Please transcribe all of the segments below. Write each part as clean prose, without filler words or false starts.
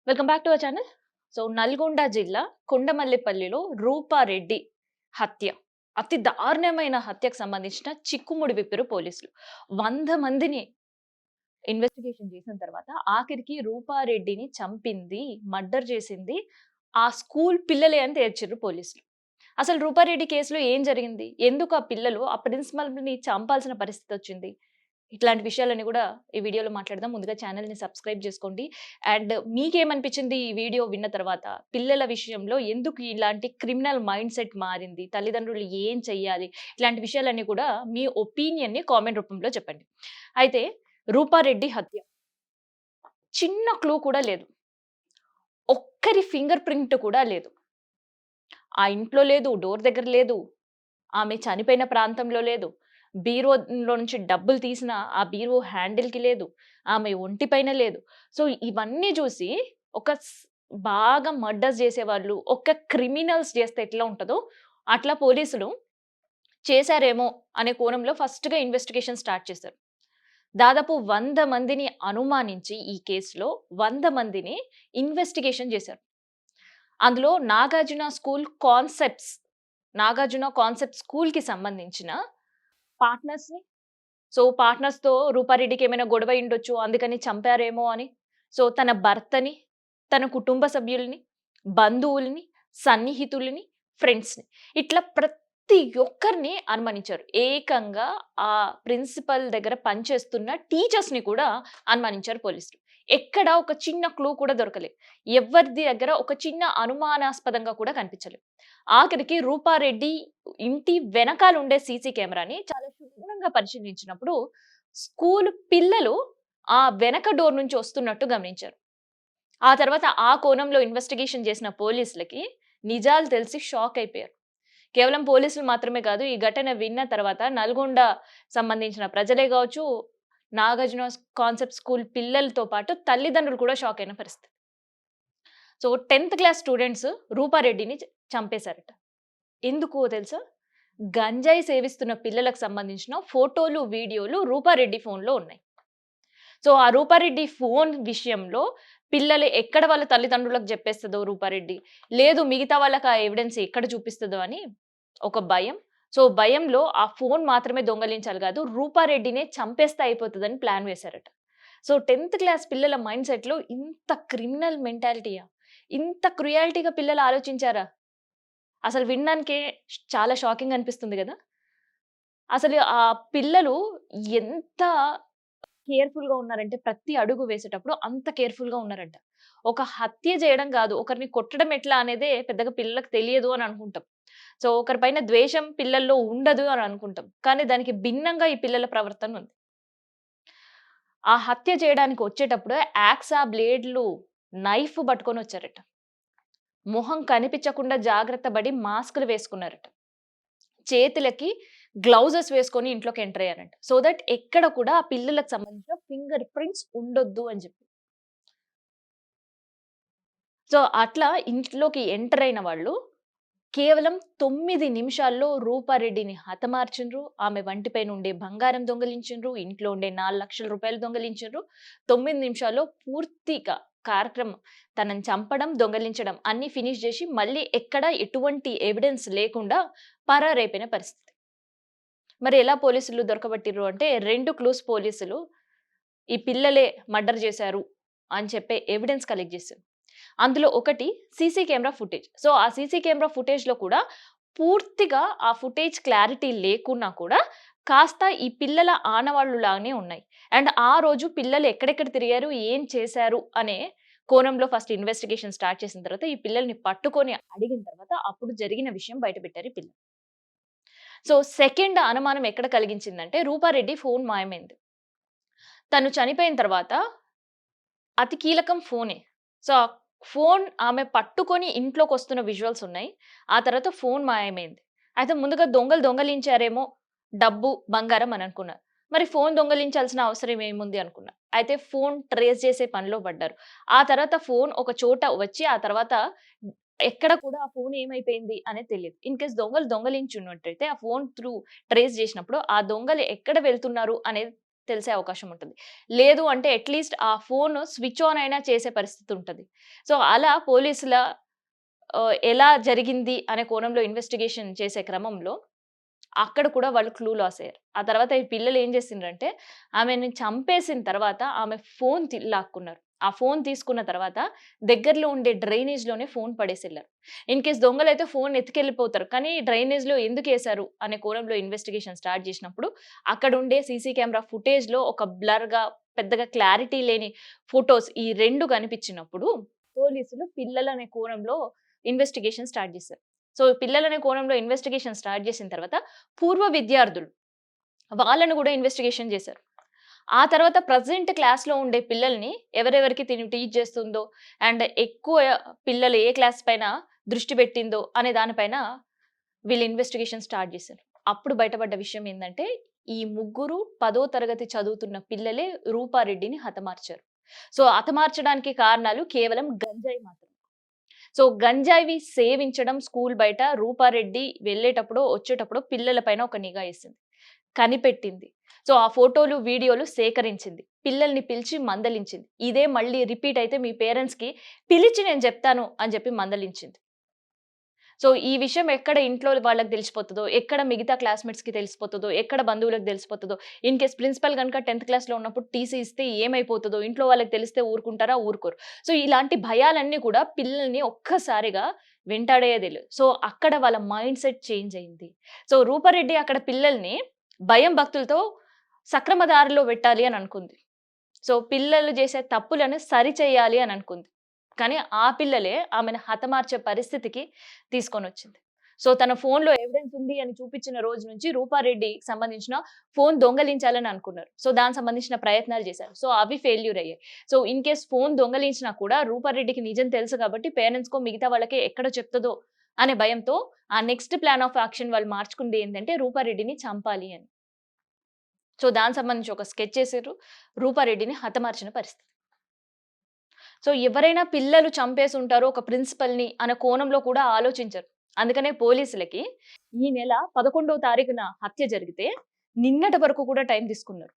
Welcome back to our channel. Nalgonda జిల్లా కొండమల్లిపల్లిలో రూపారెడ్డి హత్య. అతి దారుణమైన హత్యకు సంబంధించిన చిక్కుముడి విప్పిరు పోలీసులు. 100 మందిని ఇన్వెస్టిగేషన్ చేసిన తర్వాత ఆఖరికి రూపారెడ్డిని చంపింది, మర్డర్ చేసింది ఆ స్కూల్ పిల్లలే అని తేల్చిర్రు పోలీసులు. అసలు రూపారెడ్డి కేసులో ఏం జరిగింది? ఎందుకు ఆ పిల్లలు ఆ ప్రిన్సిపల్‌ని చంపాల్సిన పరిస్థితొచ్చింది? ఇట్లాంటి విషయాలన్నీ గూడా ఈ వీడియోలో మాట్లాడదాం. ముందుగా ఛానెల్‌ని సబ్స్క్రైబ్ జేసుకోండి. అండ్ మీకేమనిపించింది ఈ వీడియో విన్న తర్వాత? పిల్లల విషయంలో ఎందుకు ఇలాంటి క్రిమినల్ మైండ్‌సెట్ మారింది? తల్లిదండ్రులు ఏం చెయ్యాలి? ఇలాంటి విషయాలన్నీ కూడా మీ ఒపీనియన్‌ని కామెంట్ రూపంలో చెప్పండి. అయితే రూపారెడ్డి హత్య. చిన్న క్లూ కూడా లేదు. ఒక్కరి ఫింగర్ ప్రింట్ కూడా లేదు. ఆ ఇంట్లో లేదు, డోర్ దగ్గర లేదు, ఆమె చనిపోయిన ప్రాంతంలో లేదు. బీరువాలో నుంచి డబ్బులు తీసిన ఆ బీరువా హ్యాండిల్‌కి లేదు. ఆమె ఒంటి పైన లేదు. సో, ఇవన్నీ జూసి ఒక బాగా మర్డర్స్ జేసేవాళ్ళు, ఒక క్రిమినల్స్ జేస్తే ఎట్లా ఉంటదో, అట్లా పోలీసులు చేశారేమో అనే కోణంలో ఫస్ట్‌గా ఇన్వెస్టిగేషన్ స్టార్ట్ చేశారు. దాదాపు 100 మందిని అనుమానించి ఈ కేస్‌లో 100 మందిని ఇన్వెస్టిగేషన్ జేశారు. అందులో నాగార్జున కాన్సెప్ట్ స్కూల్‌కి సంబంధించిన పార్ట్నర్స్‌ని పార్ట్నర్స్‌తో రూపారెడ్డికేమైనా గొడవ అయ్యుండొచ్చు. అందుకని చంపారేమో అని. తన భర్తని, తన కుటుంబ సభ్యుల్ని, బంధువుల్ని, సన్నిహితుల్ని, ఫ్రెండ్స్‌ని ఇట్లా ప్రతి ఒక్కరిని అనుమానించారు. ఏకంగా ఆ ప్రిన్సిపల్ దగ్గర పనిచేస్తున్న టీచర్స్‌ని కూడా అనుమానించారు పోలీసులు. ఎక్కడ ఒక చిన్న క్లూ కూడా దొరకలే. ఎవ్వరిది దగ్గర ఒక చిన్న అనుమానాస్పదంగా కూడా కనిపించలే. ఆఖరికి రూపారెడ్డి ఇంటి వెనకాలుండే సీసీ కెమెరాని చాలా క్షుణ్ణంగా పరిశీలించినప్పుడు స్కూలు పిల్లలు ఆ వెనక డోర్ నుంచి వస్తున్నట్టు గమనించారు. ఆ తర్వాత ఆ కోణంలో ఇన్వెస్టిగేషన్ చేసిన పోలీసులకి నిజాలు తెలిసి షాక్ అయిపోయారు. కేవలం పోలీసులు మాత్రమే కాదు, ఈ ఘటన విన్న తర్వాత నల్గొండ సంబంధించిన ప్రజలే గావచ్చు, నాగార్జున కాన్సెప్ట్ స్కూల్ పిల్లలతో పాటు తల్లిదండ్రులు కూడా షాక్ అయిన పరిస్థితి. 10థ్ క్లాస్ స్టూడెంట్స్ రూపారెడ్డిని చంపేశారట. ఎందుకో తెలుసా? గంజాయి సేవిస్తున్న పిల్లలకు సంబంధించిన ఫోటోలు, వీడియోలు రూపారెడ్డి ఫోన్‌లో ఉన్నాయి. ఆ రూపారెడ్డి ఫోన్ విషయంలో పిల్లలు ఎక్కడ వాళ్ళ తల్లిదండ్రులకు జెప్పేస్తదో రూపారెడ్డి, లేదు మిగతా వాళ్ళకి ఆ ఎవిడెన్స్ ఎక్కడ చూపిస్తదో అని ఒక భయం. భయంలో ఆ ఫోన్ మాత్రమే దొంగలించాలి గాదు, రూపారెడ్డినే చంపేస్తే అయిపోతదని ప్లాన్ వేశారట. 10థ్ క్లాస్ పిల్లల మైండ్‌సెట్‌లో ఇంత క్రిమినల్ మెంటాలిటీయా? ఇంత క్రుయాలిటీగా పిల్లలు ఆలోచించారా? అసలు వినడానికే చాలా షాకింగ్ అనిపిస్తుంది గదా! అసలు ఆ పిల్లలు ఎంత కేర్‌ఫుల్‌గా ఉన్నారంటే ప్రతి అడుగు వేసేటప్పుడు అంత కేర్‌ఫుల్‌గా ఉన్నారంట. ఒక హత్య చేయడం గాదు, ఒకరిని కొట్టడం ఎట్లా అనేదే పెద్దగా పిల్లలకి తెలియదు అని అనుకుంటాం. ఒకరి పైన ద్వేషం పిల్లల్లో ఉండదు అని అనుకుంటాం. కానీ దానికి భిన్నంగా ఈ పిల్లల ప్రవర్తన ఉంది. ఆ హత్య చేయడానికి వచ్చేటప్పుడు యాక్సా బ్లేడ్లు, నైఫ్ పట్టుకొనొచ్చారట. మొహం కనిపించకుండా జాగ్రత్త పడి మాస్కులు వేసుకున్నారట. చేతులకి గ్లౌజెస్ వేసుకొని ఇంట్లోకి ఎంటర్ అయ్యారంట. దట్ ఎక్కడ కూడా ఆ పిల్లలకు సంబంధించిన ఫింగర్ ప్రింట్స్ ఉండొద్దు అని చెప్పి. అట్లా ఇంట్లోకి ఎంటర్ అయిన వాళ్ళు కేవలం 9 నిమిషాల్లో రూపారెడ్డిని హతమార్చిండ్రు. ఆమె వంటిపైన ఉండే బంగారం దొంగిలించిండ్రు. ఇంట్లో ఉండే రూ. 4,00,000 దొంగిలించిండ్రు. 9 నిమిషాల్లో పూర్తిగా కార్యక్రమం తనని చంపడం, దొంగిలించడం అన్నీ ఫినిష్ జేసి మళ్ళీ ఎక్కడ ఎటువంటి ఎవిడెన్స్ లేకుండా పరారైపోయిన పరిస్థితి. మరి ఎలా పోలీసులు దొరకబట్టిర్రు అంటే 2 క్లూస్ పోలీసులు ఈ పిల్లలే మర్డర్ చేశారు అని చెప్పే ఎవిడెన్స్ కలెక్ట్ చేశారు. అందులో ఒకటి సీసీ కెమెరా ఫుటేజ్. ఆ సీసీ కెమెరా ఫుటేజ్‌లో కూడా పూర్తిగా ఆ ఫుటేజ్ క్లారిటీ లేకున్నా కూడా కాస్త ఈ పిల్లల ఆనవాళ్ళు లాగానే ఉన్నాయి. అండ్ ఆ రోజు పిల్లలు ఎక్కడెక్కడ తిరిగారు, ఏం చేశారు అనే కోణంలో ఫస్ట్ ఇన్వెస్టిగేషన్ స్టార్ట్ చేసిన తర్వాత ఈ పిల్లల్ని పట్టుకొని అడిగిన తర్వాత అప్పుడు జరిగిన విషయం బయటపెట్టారు ఈ పిల్లలు. సెకండ్ అనుమానం ఎక్కడ కలిగించిందంటే రూపారెడ్డి ఫోన్ మాయమైంది. తను చనిపోయిన తర్వాత అతి కీలకం ఫోనే. ఆ ఫోన్ ఆమె పట్టుకొని ఇంట్లోకొస్తున్న విజువల్స్ ఉన్నాయి. ఆ తర్వాత ఫోన్ మాయమైంది. అయితే ముందుగా దొంగలు దొంగలించారేమో డబ్బు, బంగారం అని అనుకున్నారు. మరి ఫోన్ దొంగలించాల్సిన అవసరం ఏముంది అనుకున్నా. అయితే ఫోన్ ట్రేస్ చేసే పనిలో పడ్డారు. ఆ తర్వాత ఫోన్ ఒక చోట వచ్చి ఆ తర్వాత ఎక్కడ కూడా ఆ ఫోన్ ఏమైపోయింది అనేది తెలీదు. ఇన్ కేస్ దొంగలు దొంగలించున్నట్టయితే ఆ ఫోన్ త్రూ ట్రేస్ చేసినప్పుడు ఆ దొంగలు ఎక్కడ వెళ్తున్నారు అనేది తెలిసే అవకాశం ఉంటది. లేదు అంటే అట్‌లీస్ట్ ఆ ఫోను స్విచ్ ఆన్ అయినా చేసే పరిస్థితి ఉంటది. సో, అలా పోలీసుల ఎలా జరిగింది అనే కోణంలో ఇన్వెస్టిగేషన్ చేసే క్రమంలో అక్కడ కూడా వాళ్ళు క్లూ లాస్ అయ్యారు. ఆ తర్వాత ఈ పిల్లలు ఏం చేసిండ్రంటే, ఆమెని చంపేసిన తర్వాత ఆమె ఫోన్ లాక్కున్నారు. ఆ ఫోన్ తీసుకున్న తర్వాత దగ్గరలో ఉండే డ్రైనేజ్‌లోనే ఫోన్ పడేసెళ్లారు. ఇన్‌కేస్ దొంగలైతే ఫోన్ ఎత్తుకెళ్ళిపోతారు. కానీ డ్రైనేజ్‌లో ఎందుకేశారు అనే కోణంలో ఇన్వెస్టిగేషన్ స్టార్ట్ చేసినప్పుడు, అక్కడుండే సీసీ కెమెరా ఫుటేజ్‌లో ఒక బ్లర్‌గా పెద్దగా క్లారిటీ లేని ఫోటోస్ ఈ 2 కనిపించినప్పుడు, పోలీసులు పిల్లలనే కోణంలో ఇన్వెస్టిగేషన్ స్టార్ట్ చేశారు. సో, పిల్లలనే కోణంలో ఇన్వెస్టిగేషన్ స్టార్ట్ చేసిన తర్వాత పూర్వ విద్యార్థులు వాళ్ళని గూడా ఇన్వెస్టిగేషన్ జేశారు. ఆ తర్వాత ప్రెజెంట్ క్లాస్‌లో ఉండే పిల్లల్ని ఎవరెవరికి తిను టీచ్ చేస్తుందో అండ్ ఎక్కువ పిల్లలు ఏ క్లాస్ పైన దృష్టి పెట్టిందో అనే దాని పైన వీళ్ళు ఇన్వెస్టిగేషన్ స్టార్ట్ చేశారు. అప్పుడు బయటపడ్డ విషయం ఏందంటే, ఈ ముగ్గురు 10వ తరగతి చదువుతున్న పిల్లలే రూపారెడ్డిని హతమార్చారు. సో, హతమార్చడానికి కారణాలు కేవలం గంజాయి మాత్రమే. సో, గంజాయివి సేవించడం స్కూల్ బయట రూపారెడ్డి వెళ్ళేటప్పుడో, వచ్చేటప్పుడో పిల్లల పైన ఒక నిఘా ఏసింది. కనిపెట్టింది. సో, ఆ ఫోటోలు, వీడియోలు సేకరించింది. పిల్లల్ని పిలిచి మందలించింది. ఇదే మళ్ళీ రిపీట్ అయితే మీ పేరెంట్స్‌కి పిలిచి నేను జెప్తాను అని జెప్పి మందలించింది. సో, ఈ విషయం ఎక్కడ ఇంట్లో వాళ్ళకి తెలిసిపోతదో, ఎక్కడ మిగతా క్లాస్‌మేట్స్‌కి తెలిసిపోతదో, ఎక్కడ బంధువులకు తెలిసిపోతదో, ఇన్‌కేస్ ప్రిన్సిపల్ గనుక 10థ్ క్లాస్‌లో ఉన్నప్పుడు టీసీ ఇస్తే ఏమైపోతదో, ఇంట్లో వాళ్ళకి తెలిస్తే ఊరుకుంటారా? ఊరుకోరు. సో, ఇలాంటి భయాలన్నీ కూడా పిల్లల్ని ఒక్కసారిగా వెంటాడేయలేదు. సో, అక్కడ వాళ్ళ మైండ్ సెట్ చేంజ్ అయింది. సో, రూపారెడ్డి అక్కడ పిల్లల్ని భయం, భక్తులతో సక్రమ దారిలో పెట్టాలి అని అనుకుంది. సో, పిల్లలు చేసే తప్పులను సరిచేయాలి అని అనుకుంది. కానీ ఆ పిల్లలే ఆమెను హతమార్చే పరిస్థితికి తీసుకొనొచ్చింది. సో, తన ఫోన్‌లో ఎవిడెన్స్ ఉంది అని చూపించిన రోజు నుంచి రూపారెడ్డికి సంబంధించిన ఫోన్ దొంగలించాలని అనుకున్నారు. సో, దానికి సంబంధించిన ప్రయత్నాలు చేశారు. సో, అవి ఫెయిల్యూర్ అయ్యాయి. సో, ఇన్ కేస్ ఫోన్ దొంగలించినా కూడా రూపారెడ్డికి నిజం తెలుసు కాబట్టి పేరెంట్స్‌కో మిగతా వాళ్ళకి ఎక్కడ చెప్తదో అనే భయంతో ఆ నెక్స్ట్ ప్లాన్ ఆఫ్ యాక్షన్ వాళ్ళు మార్చుకుంది ఏంటంటే రూపారెడ్డిని చంపాలి అని. సో, దానికి సంబంధించి ఒక స్కెచ్ చేసిర్రు. రూపారెడ్డిని హతమార్చిన పరిస్థితి. సో, ఎవరైనా పిల్లలు చంపేసుంటారు ఒక ప్రిన్సిపల్‌ని అనే కోణంలో కూడా ఆలోచించరు. అందుకనే పోలీసులకి ఈ నెల 11వ తారీఖున హత్య జరిగితే, నిన్నటి వరకు కూడా టైం తీసుకున్నారు.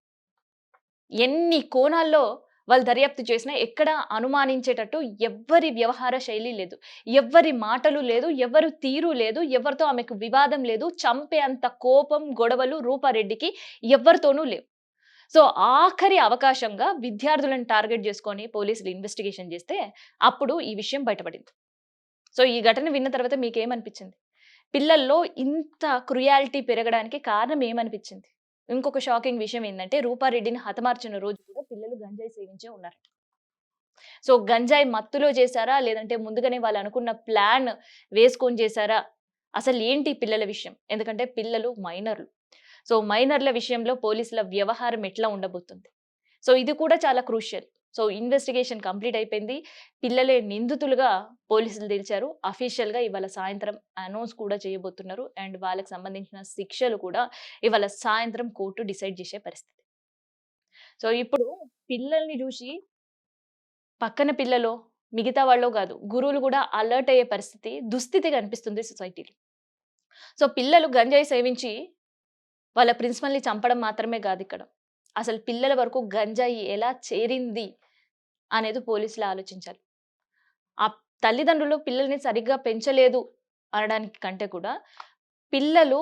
ఎన్ని కోణాల్లో వాళ్ళు దర్యాప్తు చేసినా ఎక్కడ అనుమానించేటట్టు ఎవ్వరి వ్యవహార శైలి లేదు. ఎవ్వరి మాటలు లేదు. ఎవ్వరు తీరు లేదు. ఎవరితో ఆమెకు వివాదం లేదు. చంపేంత కోపం, గొడవలు రూపారెడ్డికి ఎవ్వరితోనూ లేవు. సో, ఆఖరి అవకాశంగా విద్యార్థులను టార్గెట్ చేసుకొని పోలీసులు ఇన్వెస్టిగేషన్ చేస్తే, అప్పుడు ఈ విషయం బయటపడింది. సో, ఈ ఘటన విన్న తర్వాత మీకేమనిపించింది? పిల్లల్లో ఇంత క్రుయాలిటీ పెరగడానికి కారణం ఏమనిపించింది? ఇంకొక షాకింగ్ విషయం ఏందంటే, రూపారెడ్డిని హతమార్చిన రోజు కూడా పిల్లలు గంజాయి సేవించే ఉన్నారట. సో, గంజాయి మత్తులో చేశారా? లేదంటే ముందుగానే వాళ్ళు అనుకున్న ప్లాన్ వేసుకొని చేశారా? అసలేంటి పిల్లల విషయం? ఎందుకంటే పిల్లలు మైనర్‌లు. సో, మైనర్‌ల విషయంలో పోలీసుల వ్యవహారం ఎట్లా ఉండబోతుంది? సో, ఇది కూడా చాలా క్రూషియల్. సో, ఇన్వెస్టిగేషన్ కంప్లీట్ అయిపోయింది. పిల్లలే నిందితులుగా పోలీసులు తేల్చారు. అఫీషియల్‌గా ఇవాళ సాయంత్రం అనౌన్స్ కూడా చేయబోతున్నారు. అండ్ వాళ్ళకి సంబంధించిన శిక్షలు కూడా ఇవాళ సాయంత్రం కోర్టు డిసైడ్ చేసే పరిస్థితి. సో, ఇప్పుడు పిల్లల్ని జూసి పక్కన పిల్లలో, మిగతా వాళ్ళో గాదు, గురువులు గూడా అలర్ట్ అయ్యే పరిస్థితి, దుస్థితి కనిపిస్తుంది సొసైటీలో. సో, పిల్లలు గంజాయి సేవించి వాళ్ళ ప్రిన్సిపల్‌ని చంపడం మాత్రమే గాదిక్కడ. అసలు పిల్లల వరకు గంజాయి ఎలా చేరింది అనేది పోలీసులు ఆలోచించాలి. ఆ తల్లిదండ్రులు పిల్లల్ని సరిగ్గా పెంచలేదు అనడానికి కంటే కూడా, పిల్లలు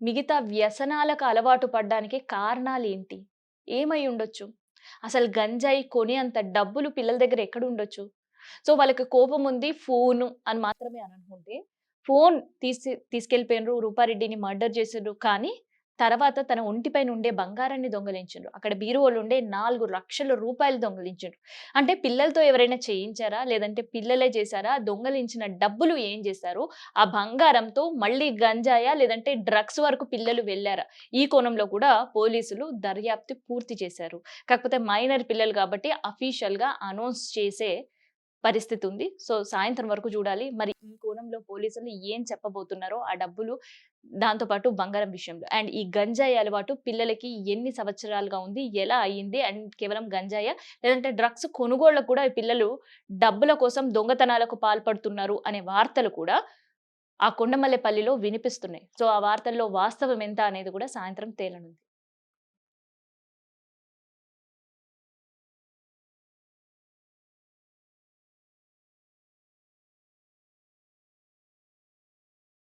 మిగతా వ్యసనాలకు అలవాటు పడ్డానికి కారణాలేంటి? ఏమై ఉండొచ్చు? అసలు గంజాయి కొనేంత డబ్బులు పిల్లల దగ్గర ఎక్కడుండొచ్చు? సో, వాళ్ళకి కోపముంది ఫోను అని మాత్రమే అననుకుంటే, ఫోను తీసుకెళ్ళిపోయిండ్రు, రూపారెడ్డిని మర్డర్ చేసిండ్రు. కానీ, తర్వాత తన ఒంటిపైన ఉండే బంగారాన్ని దొంగిలించిండ్రు. అక్కడ బీరువాలో ఉండే రూ. 4,00,000 దొంగిలించిండ్రు. అంటే పిల్లలతో ఎవరైనా చేయించారా? లేదంటే పిల్లలే చేశారా? దొంగలించిన డబ్బులు ఏం చేశారు? ఆ బంగారంతో మళ్ళీ గంజాయా? లేదంటే డ్రగ్స్ వరకు పిల్లలు వెళ్లారా? ఈ కోణంలో కూడా పోలీసులు దర్యాప్తు పూర్తి చేశారు. కాకపోతే మైనర్ పిల్లలు కాబట్టి అఫీషియల్‌గా అనౌన్స్ చేసే పరిస్థితి ఉంది. సో, సాయంత్రం వరకు చూడాలి. మరి ఈ కోణంలో పోలీసులు ఏం చెప్పబోతున్నారో ఆ డబ్బులు, దాంతో పాటు బంగారం విషయంలో. అండ్ ఈ గంజాయి అలవాటు పిల్లలకి ఎన్ని సంవత్సరాలుగా ఉంది? ఎలా అయింది? అండ్ కేవలం గంజాయా? లేదంటే డ్రగ్స్ కొనుగోళ్ళకు కూడా ఈ పిల్లలు డబ్బుల కోసం దొంగతనాలకు పాల్పడుతున్నారు అనే వార్తలు కూడా ఆ కొండమల్లేపల్లిలో వినిపిస్తున్నాయి. సో, ఆ వార్తల్లో వాస్తవం ఎంత అనేది కూడా సాయంత్రం తేలనుంది.